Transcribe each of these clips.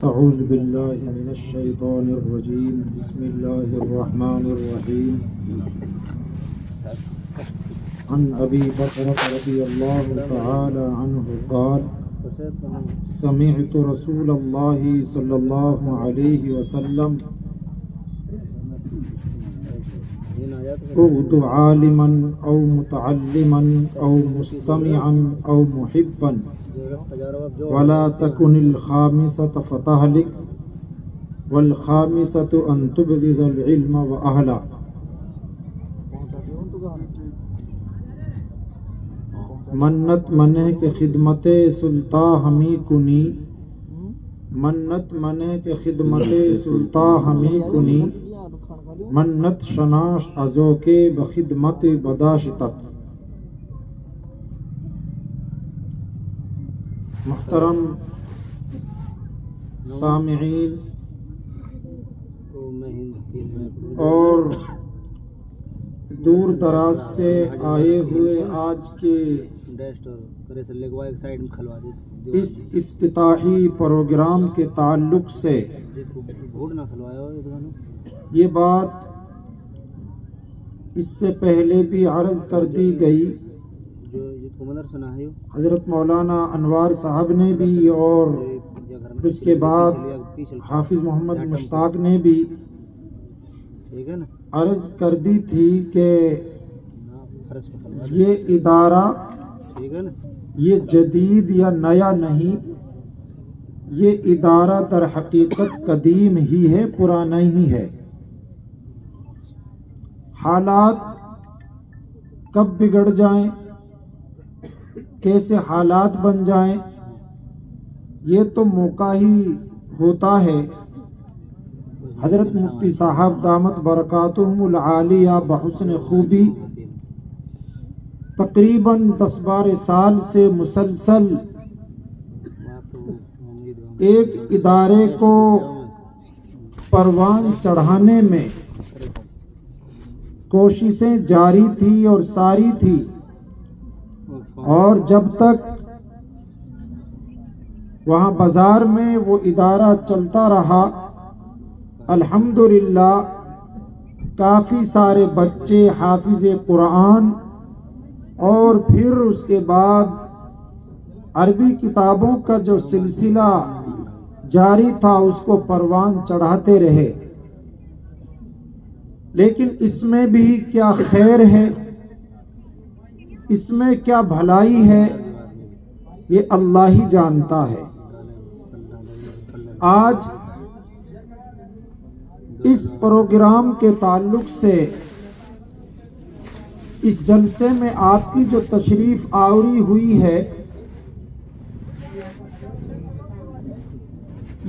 أعوذ بالله من الشيطان الرجيم بسم الله الرحمن الرحيم عن أبي بكر رضي الله تعالى عنه قال سمعت رسول الله صلى الله عليه وسلم اغد عالما أو متعلما أو مستمعا أو محبا ولا تكن الخامسة فتهلك والخامسة أن تبغض العلم وأهله. منت منہ کے خدمت سلطان ہمی کنی منت منہ کے خدمت سلطان ہمی کنی منت شناش ازو کے بخدمت بداشتت. محترم سامعین اور دور دراز سے آئے ہوئے آج کے اس افتتاحی پروگرام کے تعلق سے یہ بات اس سے پہلے بھی عرض کر دی گئی. حضرت مولانا انوار صاحب نے بھی اور اس کے بعد حافظ محمد مشتاق نے بھی عرض کر دی تھی کہ یہ ادارہ یہ جدید یا نیا نہیں، یہ ادارہ در حقیقت قدیم ہی ہے، پرانا ہی ہے. حالات کب بگڑ جائیں، کیسے حالات بن جائیں، یہ تو موقع ہی ہوتا ہے. حضرت مفتی صاحب دامت برکاتہم العالیہ بحسن خوبی تقریباً 10-12 سال سے مسلسل ایک ادارے کو پروان چڑھانے میں کوششیں جاری تھی اور ساری تھی، اور جب تک وہاں بازار میں وہ ادارہ چلتا رہا الحمدللہ کافی سارے بچے حافظ قرآن اور پھر اس کے بعد عربی کتابوں کا جو سلسلہ جاری تھا اس کو پروان چڑھاتے رہے. لیکن اس میں بھی کیا خیر ہے، اس میں کیا بھلائی ہے، یہ اللہ ہی جانتا ہے. آج اس پروگرام کے تعلق سے اس جلسے میں آپ کی جو تشریف آوری ہوئی ہے،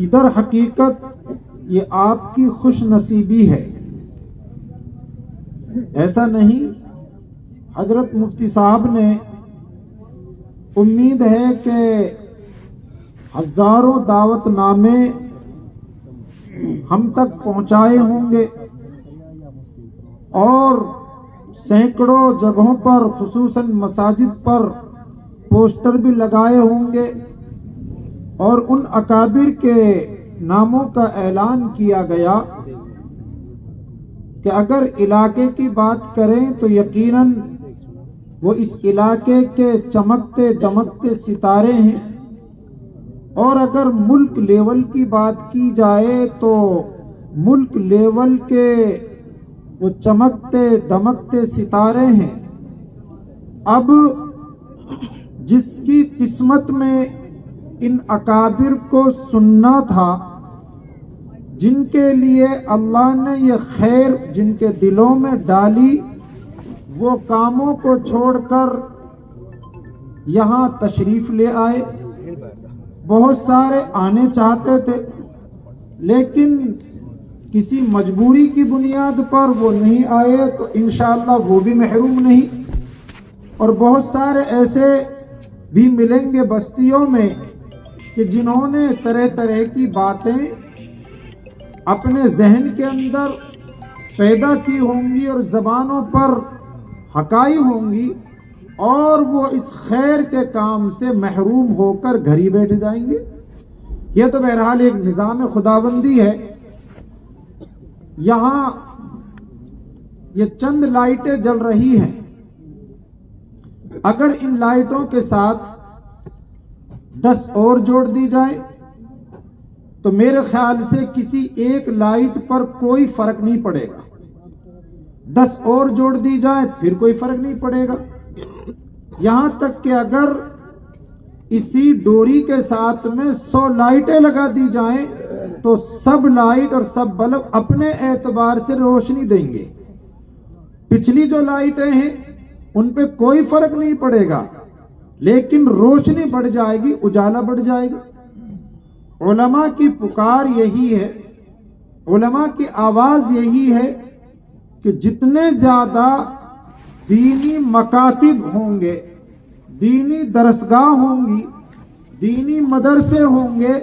ادھر حقیقت یہ آپ کی خوش نصیبی ہے. ایسا نہیں، حضرت مفتی صاحب نے امید ہے کہ ہزاروں دعوت نامے ہم تک پہنچائے ہوں گے اور سینکڑوں جگہوں پر خصوصاً مساجد پر پوسٹر بھی لگائے ہوں گے اور ان اکابر کے ناموں کا اعلان کیا گیا کہ اگر علاقے کی بات کریں تو یقیناً وہ اس علاقے کے چمکتے دمکتے ستارے ہیں، اور اگر ملک لیول کی بات کی جائے تو ملک لیول کے وہ چمکتے دمکتے ستارے ہیں. اب جس کی قسمت میں ان اکابر کو سننا تھا، جن کے لیے اللہ نے یہ خیر جن کے دلوں میں ڈالی، وہ کاموں کو چھوڑ کر یہاں تشریف لے آئے. بہت سارے آنے چاہتے تھے لیکن کسی مجبوری کی بنیاد پر وہ نہیں آئے، تو انشاءاللہ وہ بھی محروم نہیں. اور بہت سارے ایسے بھی ملیں گے بستیوں میں کہ جنہوں نے طرح طرح کی باتیں اپنے ذہن کے اندر پیدا کی ہوں گی اور زبانوں پر حکائی ہوں گی، اور وہ اس خیر کے کام سے محروم ہو کر گھر ہی بیٹھ جائیں گے. یہ تو بہرحال ایک نظام خداوندی ہے. یہاں یہ چند لائٹیں جل رہی ہیں، اگر ان لائٹوں کے ساتھ 10 اور جوڑ دی جائیں تو میرے خیال سے کسی ایک لائٹ پر کوئی فرق نہیں پڑے گا. 10 اور جوڑ دی جائیں پھر کوئی فرق نہیں پڑے گا. یہاں تک کہ اگر اسی ڈوری کے ساتھ میں 100 لائٹیں لگا دی جائیں تو سب لائٹ اور سب بلب اپنے اعتبار سے روشنی دیں گے. پچھلی جو لائٹیں ہیں ان پہ کوئی فرق نہیں پڑے گا، لیکن روشنی بڑھ جائے گی، اجالا بڑھ جائے گا. علماء کی پکار یہی ہے، علماء کی آواز یہی ہے کہ جتنے زیادہ دینی مکاتب ہوں گے، دینی درسگاہ ہوں گی، دینی مدرسے ہوں گے،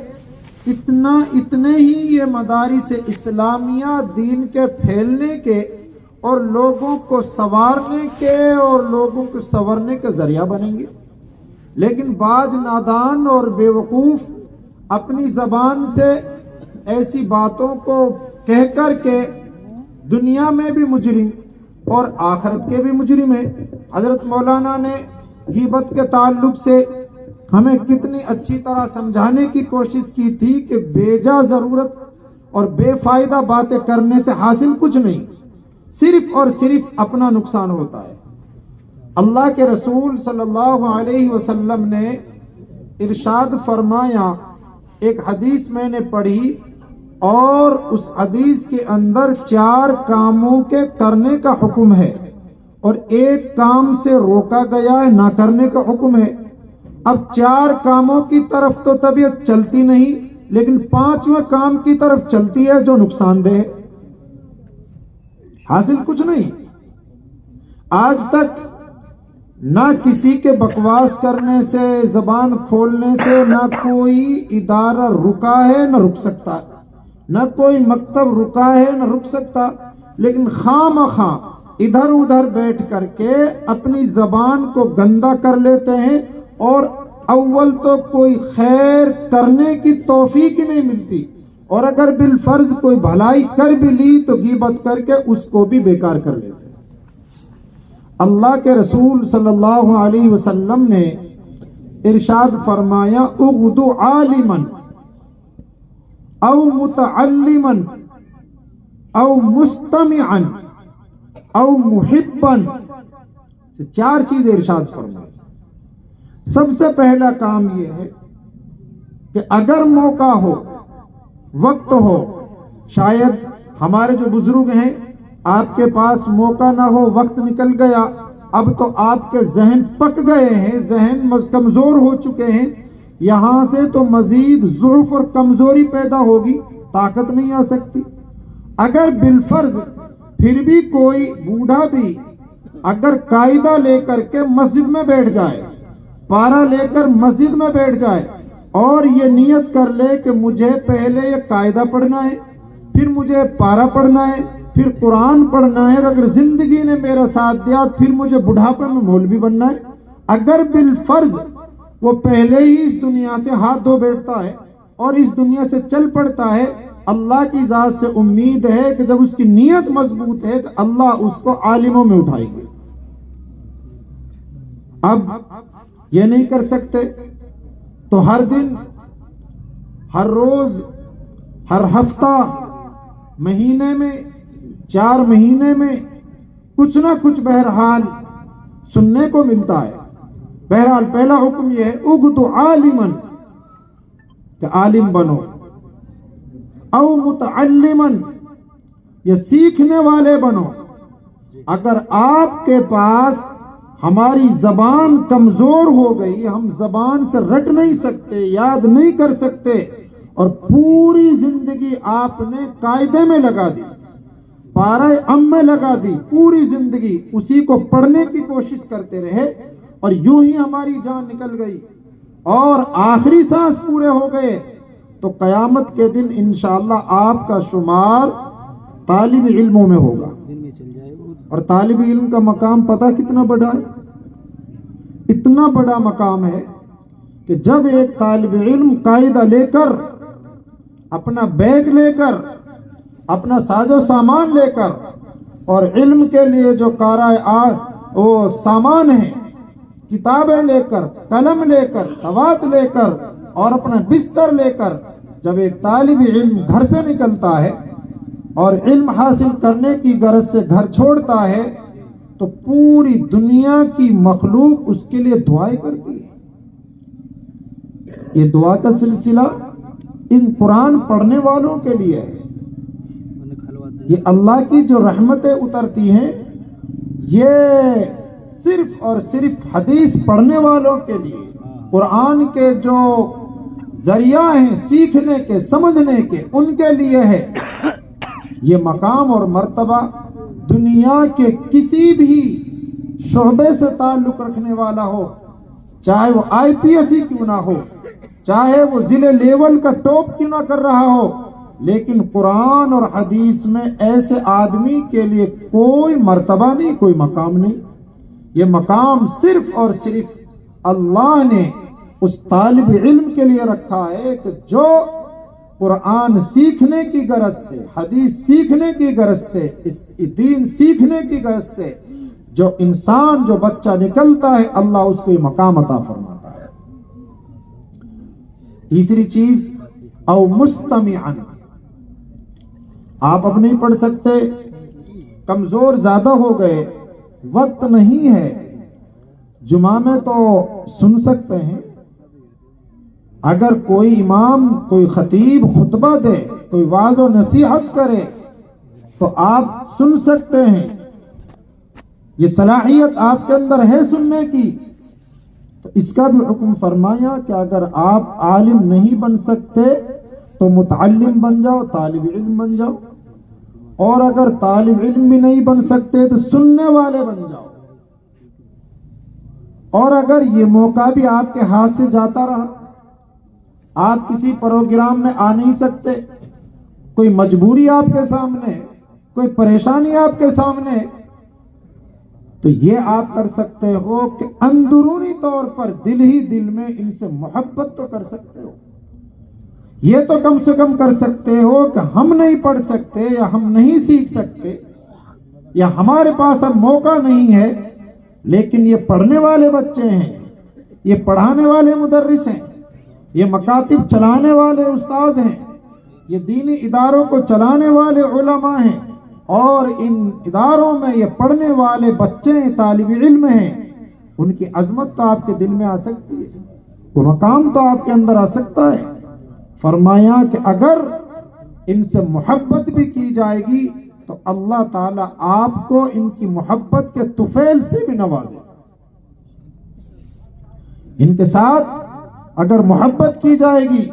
اتنے ہی یہ مدارس اسلامیہ دین کے پھیلنے کے اور لوگوں کو سنوارنے کے اور لوگوں کو سنورنے کا ذریعہ بنیں گے. لیکن بعض نادان اور بیوقوف اپنی زبان سے ایسی باتوں کو کہہ کر کے دنیا میں بھی مجرم اور آخرت کے بھی مجرم ہیں. حضرت مولانا نے غیبت کے تعلق سے ہمیں کتنی اچھی طرح سمجھانے کی کوشش کی تھی کہ بیجا ضرورت اور بے فائدہ باتیں کرنے سے حاصل کچھ نہیں، صرف اور صرف اپنا نقصان ہوتا ہے. اللہ کے رسول صلی اللہ علیہ وسلم نے ارشاد فرمایا، ایک حدیث میں نے پڑھی اور اس حدیث کے اندر 4 کاموں کے کرنے کا حکم ہے اور ایک کام سے روکا گیا ہے، نہ کرنے کا حکم ہے. اب 4 کاموں کی طرف تو طبیعت چلتی نہیں، لیکن 5ویں کام کی طرف چلتی ہے جو نقصان دہ ہے، حاصل کچھ نہیں. آج تک نہ کسی کے بکواس کرنے سے، زبان کھولنے سے نہ کوئی ادارہ رکا ہے نہ رک سکتا، نہ کوئی مکتب رکا ہے نہ رک سکتا، لیکن خواہ ادھر ادھر بیٹھ کر کے اپنی زبان کو گندا کر لیتے ہیں. اور اول تو کوئی خیر کرنے کی توفیق ہی نہیں ملتی، اور اگر بالفرض کوئی بھلائی کر بھی لی تو غیبت کر کے اس کو بھی بیکار کر لیتے. اللہ کے رسول صلی اللہ علیہ وسلم نے ارشاد فرمایا، اغدو عالما او متعلما او مستمعا او محبا. 4 چیزیں ارشاد فرمایا. سب سے پہلا کام یہ ہے کہ اگر موقع ہو، وقت ہو، شاید ہمارے جو بزرگ ہیں آپ کے پاس موقع نہ ہو، وقت نکل گیا، اب تو آپ کے ذہن پک گئے ہیں، ذہن کمزور ہو چکے ہیں، یہاں سے تو مزید ضعف اور کمزوری پیدا ہوگی، طاقت نہیں آ سکتی. اگر بالفرض پھر بھی کوئی بوڑھا بھی اگر قاعدہ لے کر کے مسجد میں بیٹھ جائے، پارا لے کر مسجد میں بیٹھ جائے اور یہ نیت کر لے کہ مجھے پہلے یہ قاعدہ پڑھنا ہے، پھر مجھے پارا پڑھنا ہے، پھر قرآن پڑھنا ہے، اگر زندگی نے میرا ساتھ دیا پھر مجھے بڑھاپے میں مولوی بننا ہے، اگر بالفرض وہ پہلے ہی اس دنیا سے ہاتھ دھو بیٹھتا ہے اور اس دنیا سے چل پڑتا ہے، اللہ کی ذات سے امید ہے کہ جب اس کی نیت مضبوط ہے تو اللہ اس کو عالموں میں اٹھائے گے. اب یہ نہیں کر سکتے تو ہر دن، ہر روز، ہر ہفتہ، مہینے میں، 4 مہینے میں کچھ نہ کچھ بہرحال سننے کو ملتا ہے. بہرحال پہلا حکم یہ ہے، اغدو عالما، کہ عالم بنو، او متعلما، یہ سیکھنے والے بنو. اگر آپ کے پاس ہماری زبان کمزور ہو گئی، ہم زبان سے رٹ نہیں سکتے، یاد نہیں کر سکتے، اور پوری زندگی آپ نے قاعدے میں لگا دی، پارہ ام میں لگا دی، پوری زندگی اسی کو پڑھنے کی کوشش کرتے رہے اور یوں ہی ہماری جان نکل گئی اور آخری سانس پورے ہو گئے، تو قیامت کے دن انشاءاللہ آپ کا شمار طالب علموں میں ہوگا. اور طالب علم کا مقام پتہ کتنا بڑا ہے؟ اتنا بڑا مقام ہے کہ جب ایک طالب علم قاعدہ لے کر اپنا بیگ لے کر، اپنا ساز و سامان لے کر، اور علم کے لیے جو وہ سامان ہے، کتابیں لے کر، قلم لے کر، دوات لے کر اور اپنا بستر لے کر جب ایک طالب علم گھر سے نکلتا ہے اور علم حاصل کرنے کی غرض سے گھر چھوڑتا ہے تو پوری دنیا کی مخلوق اس کے لیے دعائیں کرتی ہے۔ یہ دعا کا سلسلہ ان قرآن پڑھنے والوں کے لیے ہے۔ یہ اللہ کی جو رحمتیں اترتی ہیں یہ صرف اور صرف حدیث پڑھنے والوں کے لیے، قرآن کے جو ذریعہ ہیں سیکھنے کے، سمجھنے کے، ان کے لیے ہے۔ یہ مقام اور مرتبہ دنیا کے کسی بھی شعبے سے تعلق رکھنے والا ہو، چاہے وہ IPS ہی کیوں نہ ہو، چاہے وہ ضلع لیول کا ٹاپ کیوں نہ کر رہا ہو، لیکن قرآن اور حدیث میں ایسے آدمی کے لیے کوئی مرتبہ نہیں، کوئی مقام نہیں۔ یہ مقام صرف اور صرف اللہ نے اس طالب علم کے لیے رکھا ہے کہ جو قرآن سیکھنے کی غرض سے، حدیث سیکھنے کی غرض سے، اس دین سیکھنے کی غرض سے جو انسان، جو بچہ نکلتا ہے، اللہ اس کو یہ مقام عطا فرماتا ہے۔ تیسری چیز، او مستمعا، آپ اب نہیں پڑھ سکتے، کمزور زیادہ ہو گئے، وقت نہیں ہے، جمعہ میں تو سن سکتے ہیں، اگر کوئی امام، کوئی خطیب خطبہ دے، کوئی وعظ و نصیحت کرے تو آپ سن سکتے ہیں، یہ صلاحیت آپ کے اندر ہے سننے کی، تو اس کا بھی حکم فرمایا کہ اگر آپ عالم نہیں بن سکتے تو متعلم بن جاؤ، طالب علم بن جاؤ، اور اگر طالب علم بھی نہیں بن سکتے تو سننے والے بن جاؤ۔ اور اگر یہ موقع بھی آپ کے ہاتھ سے جاتا رہا، آپ کسی پروگرام میں آ نہیں سکتے، کوئی مجبوری آپ کے سامنے، کوئی پریشانی آپ کے سامنے، تو یہ آپ کر سکتے ہو کہ اندرونی طور پر دل ہی دل میں ان سے محبت تو کر سکتے ہو، یہ تو کم سے کم کر سکتے ہو کہ ہم نہیں پڑھ سکتے یا ہم نہیں سیکھ سکتے یا ہمارے پاس اب موقع نہیں ہے، لیکن یہ پڑھنے والے بچے ہیں، یہ پڑھانے والے مدرس ہیں، یہ مکاتب چلانے والے استاذ ہیں، یہ دینی اداروں کو چلانے والے علماء ہیں، اور ان اداروں میں یہ پڑھنے والے بچے ہیں، طالب علم ہیں، ان کی عظمت تو آپ کے دل میں آ سکتی ہے، وہ مقام تو آپ کے اندر آ سکتا ہے۔ فرمایا کہ اگر ان سے محبت بھی کی جائے گی تو اللہ تعالیٰ آپ کو ان کی محبت کے طفیل سے بھی نوازے گا۔ ان کے ساتھ اگر محبت کی جائے گی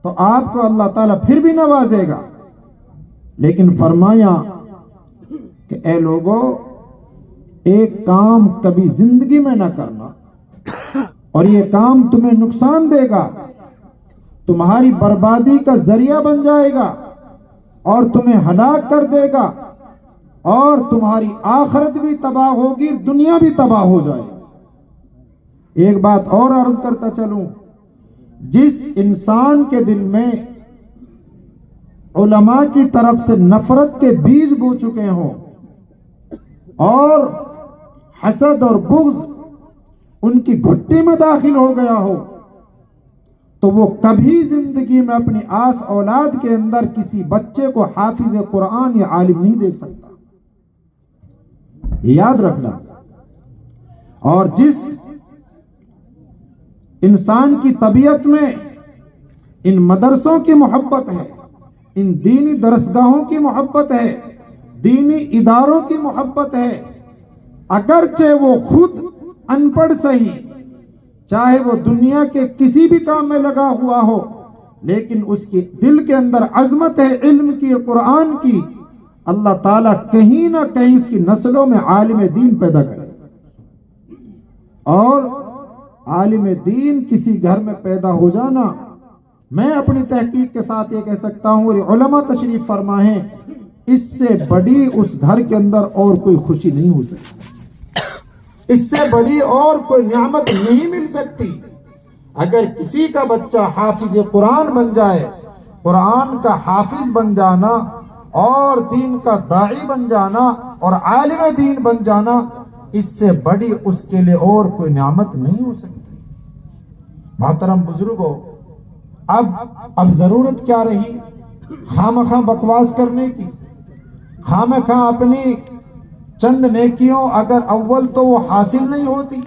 تو آپ کو اللہ تعالیٰ پھر بھی نوازے گا، لیکن فرمایا کہ اے لوگو، ایک کام کبھی زندگی میں نہ کرنا، اور یہ کام تمہیں نقصان دے گا، تمہاری بربادی کا ذریعہ بن جائے گا، اور تمہیں ہلاک کر دے گا، اور تمہاری آخرت بھی تباہ ہوگی، دنیا بھی تباہ ہو جائے گی۔ ایک بات اور عرض کرتا چلوں، جس انسان کے دل میں علماء کی طرف سے نفرت کے بیج بو چکے ہوں اور حسد اور بغض ان کی گھٹی میں داخل ہو گیا ہو، تو وہ کبھی زندگی میں اپنی آس اولاد کے اندر کسی بچے کو حافظ قرآن یا عالم نہیں دیکھ سکتا، یاد رکھنا۔ اور جس انسان کی طبیعت میں ان مدرسوں کی محبت ہے، ان دینی درسگاہوں کی محبت ہے، دینی اداروں کی محبت ہے، اگرچہ وہ خود ان پڑھ صحیح، چاہے وہ دنیا کے کسی بھی کام میں لگا ہوا ہو، لیکن اس کی دل کے اندر عظمت ہے علم کی، قرآن کی، اللہ تعالیٰ کہیں نہ کہیں اس کی نسلوں میں عالم دین پیدا کرے۔ اور عالم دین کسی گھر میں پیدا ہو جانا، میں اپنی تحقیق کے ساتھ یہ کہہ سکتا ہوں، اور علماء تشریف فرما ہیں، اس سے بڑی اس گھر کے اندر اور کوئی خوشی نہیں ہو سکتی، اس سے بڑی اور کوئی نعمت نہیں مل سکتی۔ اگر کسی کا بچہ حافظ قرآن بن جائے، قرآن کا حافظ بن جانا اور دین کا داعی بن جانا اور عالم دین بن جانا، اس سے بڑی اس کے لیے اور کوئی نعمت نہیں ہو سکتی۔ محترم بزرگوں، اب ضرورت کیا رہی خامخواہ بکواس کرنے کی، خامخواہ اپنی چند نیکیوں اگر اول تو وہ حاصل نہیں ہوتی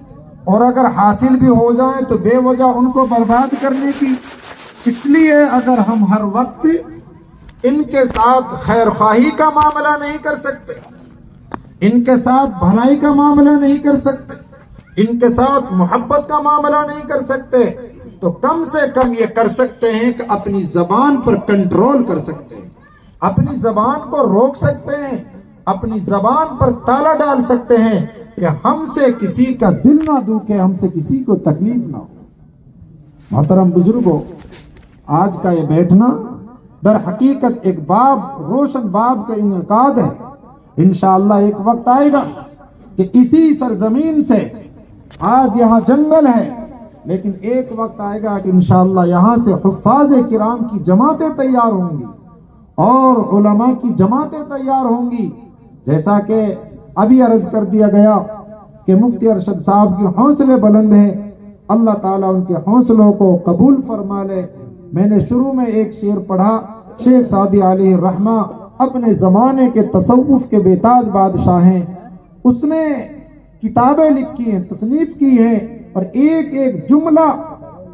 اور اگر حاصل بھی ہو جائیں تو بے وجہ ان کو برباد کرنے کی۔ اس لیے اگر ہم ہر وقت ان کے ساتھ خیر خواہی کا معاملہ نہیں کر سکتے، ان کے ساتھ بھلائی کا معاملہ نہیں کر سکتے، ان کے ساتھ محبت کا معاملہ نہیں کر سکتے، تو کم سے کم یہ کر سکتے ہیں کہ اپنی زبان پر کنٹرول کر سکتے ہیں، اپنی زبان کو روک سکتے ہیں، اپنی زبان پر تالا ڈال سکتے ہیں کہ ہم سے کسی کا دل نہ دکھے، ہم سے کسی کو تکلیف نہ ہو۔ محترم بزرگوں، آج کا یہ بیٹھنا در حقیقت ایک روشن باب کا انعقاد ہے۔ انشاءاللہ ایک وقت آئے گا کہ اسی سرزمین سے، آج یہاں جنگل ہے لیکن ایک وقت آئے گا کہ انشاءاللہ یہاں سے حفاظ کرام کی جماعتیں تیار ہوں گی اور علماء کی جماعتیں تیار ہوں گی، جیسا کہ ابھی عرض کر دیا گیا کہ مفتی ارشد صاحب کے حوصلے بلند ہیں، اللہ تعالیٰ ان کے حوصلوں کو قبول فرما لے۔ میں نے شروع میں ایک شعر پڑھا، شیخ سعدی علیہ الرحمہ اپنے زمانے کے تصوف کے بے تاج بادشاہ ہیں، اس نے کتابیں لکھی ہیں، تصنیف کی ہیں، اور ایک ایک جملہ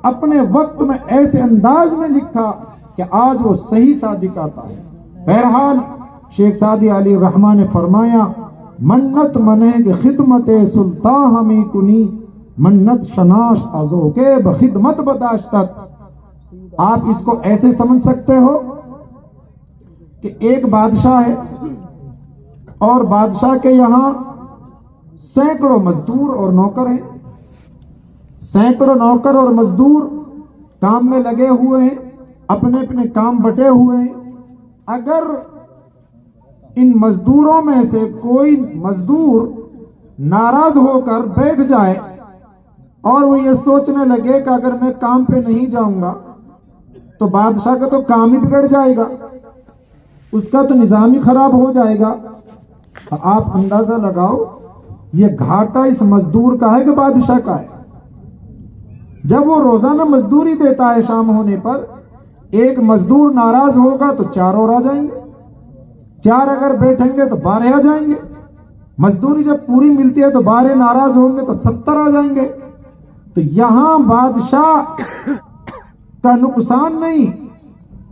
اپنے وقت میں ایسے انداز میں لکھا کہ آج وہ صحیح صادق آتا ہے۔ بہرحال شیخ سعدی علی الرحمٰ نے فرمایا، منت منے کہ خدمت سلطان ہمیں کنی، منت شناش ازو کے بخدمت بداشتت۔ آپ اس کو ایسے سمجھ سکتے ہو کہ ایک بادشاہ ہے اور بادشاہ کے یہاں سینکڑوں مزدور اور نوکر ہیں، سینکڑوں نوکر اور مزدور کام میں لگے ہوئے ہیں، اپنے اپنے کام بٹے ہوئے ہیں۔ اگر ان مزدوروں میں سے کوئی مزدور ناراض ہو کر بیٹھ جائے اور وہ یہ سوچنے لگے کہ اگر میں کام پہ نہیں جاؤں گا تو بادشاہ کا تو کام ہی بگڑ جائے گا، اس کا تو نظام ہی خراب ہو جائے گا، تو آپ اندازہ لگاؤ یہ گھاٹا اس مزدور کا ہے کہ بادشاہ کا ہے۔ جب وہ روزانہ مزدوری دیتا ہے، شام ہونے پر ایک مزدور ناراض ہوگا تو 4 اور آ جائیں گے، 4 اگر بیٹھیں گے تو 12 آ جائیں گے، مزدوری جب پوری ملتی ہے تو 12 ناراض ہوں گے تو 70 آ جائیں گے۔ تو یہاں بادشاہ کا نقصان نہیں،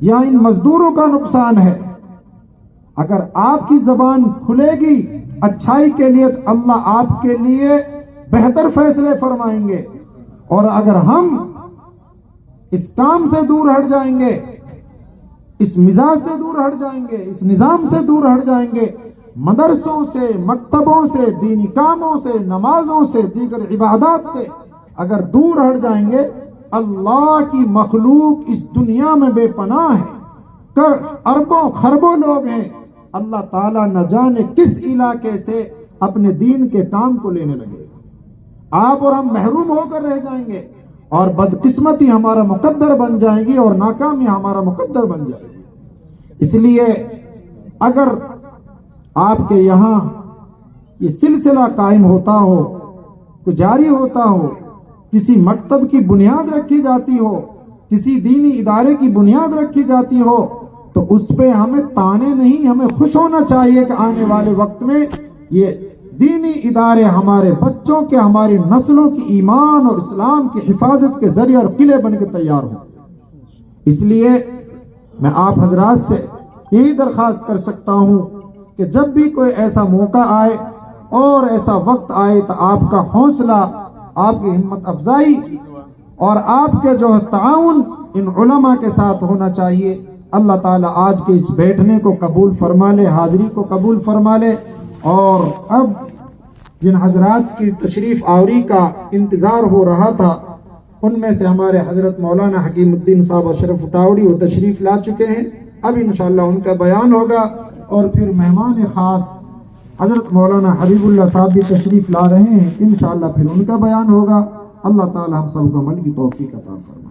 یہاں ان مزدوروں کا نقصان ہے۔ اگر آپ کی زبان کھلے گی اچھائی کے لیے تو اللہ آپ کے لیے بہتر فیصلے فرمائیں گے، اور اگر ہم اس کام سے دور ہٹ جائیں گے، اس مزاج سے دور ہٹ جائیں گے، اس نظام سے دور ہٹ جائیں گے، مدرسوں سے، مکتبوں سے، دینی کاموں سے، نمازوں سے، دیگر عبادات سے اگر دور ہٹ جائیں گے، اللہ کی مخلوق اس دنیا میں بے پناہ ہے، اربوں خربوں لوگ ہیں، اللہ تعالیٰ نہ جانے کس علاقے سے اپنے دین کے کام کو لینے لگے، آپ اور ہم محروم ہو کر رہ جائیں گے، اور بدقسمتی ہمارا مقدر بن جائے گی اور ناکامی ہمارا مقدر بن جائے گی۔ اس لیے اگر آپ کے یہاں یہ سلسلہ قائم ہوتا ہو، جاری ہوتا ہو، کسی مکتب کی بنیاد رکھی جاتی ہو، کسی دینی ادارے کی بنیاد رکھی جاتی ہو، تو اس پہ ہمیں تانے نہیں، ہمیں خوش ہونا چاہیے کہ آنے والے وقت میں یہ دینی ادارے ہمارے بچوں کے، ہماری نسلوں کی ایمان اور اسلام کی حفاظت کے ذریعے اور قلعے بن کے تیار ہوں۔ اس لیے میں آپ حضرات سے یہی درخواست کر سکتا ہوں کہ جب بھی کوئی ایسا موقع آئے اور ایسا وقت آئے تو آپ کا حوصلہ، آپ کی ہمت افزائی اور آپ کے جو تعاون ان علماء کے ساتھ ہونا چاہیے۔ اللہ تعالیٰ آج کے اس بیٹھنے کو قبول فرما لے، حاضری کو قبول فرما لے، اور اب جن حضرات کی تشریف آوری کا انتظار ہو رہا تھا ان میں سے ہمارے حضرت مولانا حکیم الدین صاحب اشرف اٹاوڑی وہ تشریف لا چکے ہیں، اب انشاءاللہ ان کا بیان ہوگا، اور پھر مہمان خاص حضرت مولانا حبیب اللہ صاحب بھی تشریف لا رہے ہیں، انشاءاللہ پھر ان کا بیان ہوگا۔ اللہ تعالی ہم سب کو عمل کی توفیق عطا فرمائے۔